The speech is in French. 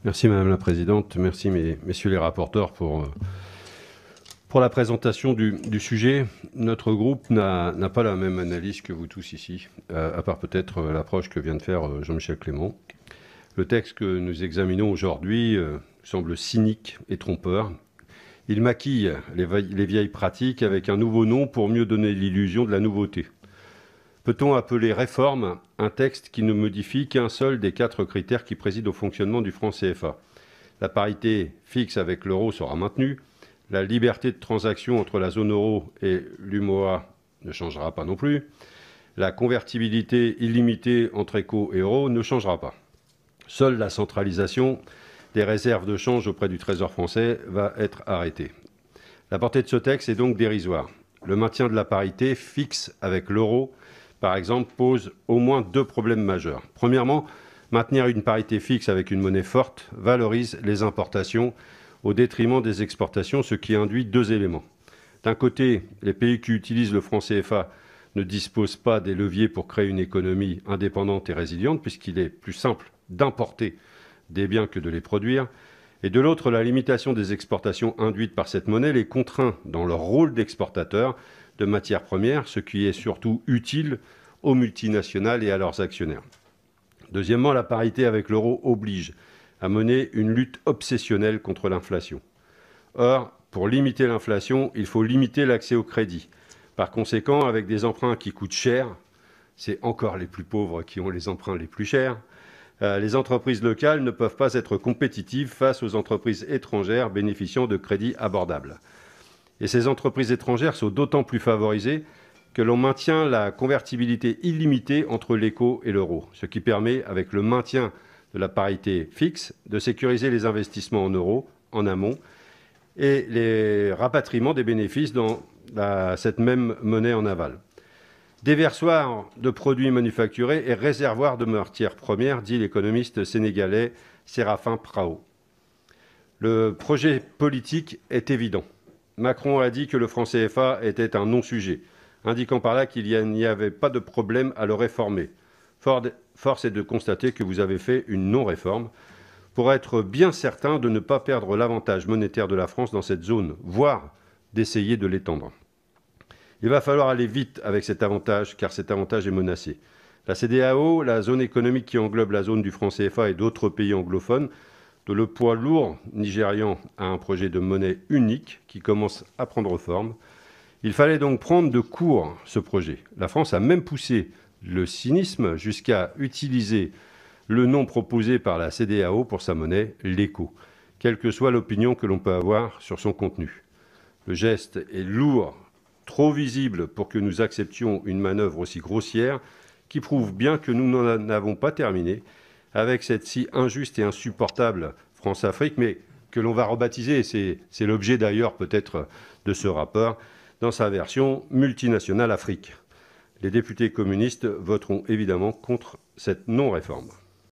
Merci Madame la Présidente, merci messieurs les rapporteurs pour la présentation du sujet. Notre groupe n'a pas la même analyse que vous tous ici, à part peut-être l'approche que vient de faire Jean-Michel Clément. Le texte que nous examinons aujourd'hui semble cynique et trompeur. Il maquille les vieilles pratiques avec un nouveau nom pour mieux donner l'illusion de la nouveauté. Peut-on appeler réforme un texte qui ne modifie qu'un seul des 4 critères qui président au fonctionnement du franc CFA? La parité fixe avec l'euro sera maintenue, la liberté de transaction entre la zone euro et l'UMOA ne changera pas non plus, la convertibilité illimitée entre éco et euro ne changera pas. Seule la centralisation des réserves de change auprès du Trésor français va être arrêtée. La portée de ce texte est donc dérisoire. Le maintien de la parité fixe avec l'euro, par exemple, pose au moins 2 problèmes majeurs. Premièrement, maintenir une parité fixe avec une monnaie forte valorise les importations au détriment des exportations, ce qui induit 2 éléments. D'un côté, les pays qui utilisent le franc CFA ne disposent pas des leviers pour créer une économie indépendante et résiliente, puisqu'il est plus simple d'importer des biens que de les produire. Et de l'autre, la limitation des exportations induite par cette monnaie les contraint dans leur rôle d'exportateur de matières premières, ce qui est surtout utile aux multinationales et à leurs actionnaires. Deuxièmement, la parité avec l'euro oblige à mener une lutte obsessionnelle contre l'inflation. Or, pour limiter l'inflation, il faut limiter l'accès au crédit. Par conséquent, avec des emprunts qui coûtent cher, c'est encore les plus pauvres qui ont les emprunts les plus chers, les entreprises locales ne peuvent pas être compétitives face aux entreprises étrangères bénéficiant de crédits abordables. Et ces entreprises étrangères sont d'autant plus favorisées que l'on maintient la convertibilité illimitée entre l'éco et l'euro, ce qui permet, avec le maintien de la parité fixe, de sécuriser les investissements en euros en amont et les rapatriements des bénéfices dans cette même monnaie en aval. Déversoir de produits manufacturés et réservoir de matières premières, dit l'économiste sénégalais Séraphin Prao. Le projet politique est évident. Macron a dit que le franc CFA était un non-sujet, indiquant par là qu'il n'y avait pas de problème à le réformer. Force est de constater que vous avez fait une non-réforme pour être bien certain de ne pas perdre l'avantage monétaire de la France dans cette zone, voire d'essayer de l'étendre. Il va falloir aller vite avec cet avantage, car cet avantage est menacé. La CEDEAO, la zone économique qui englobe la zone du franc CFA et d'autres pays anglophones, de le poids lourd nigérian à un projet de monnaie unique qui commence à prendre forme. Il fallait donc prendre de court ce projet. La France a même poussé le cynisme jusqu'à utiliser le nom proposé par la CEDEAO pour sa monnaie, l'éco, quelle que soit l'opinion que l'on peut avoir sur son contenu. Le geste est lourd, trop visible pour que nous acceptions une manœuvre aussi grossière qui prouve bien que nous n'en avons pas terminé avec cette si injuste et insupportable France-Afrique, mais que l'on va rebaptiser, c'est l'objet d'ailleurs peut-être de ce rapport, dans sa version multinationale Afrique. Les députés communistes voteront évidemment contre cette non-réforme.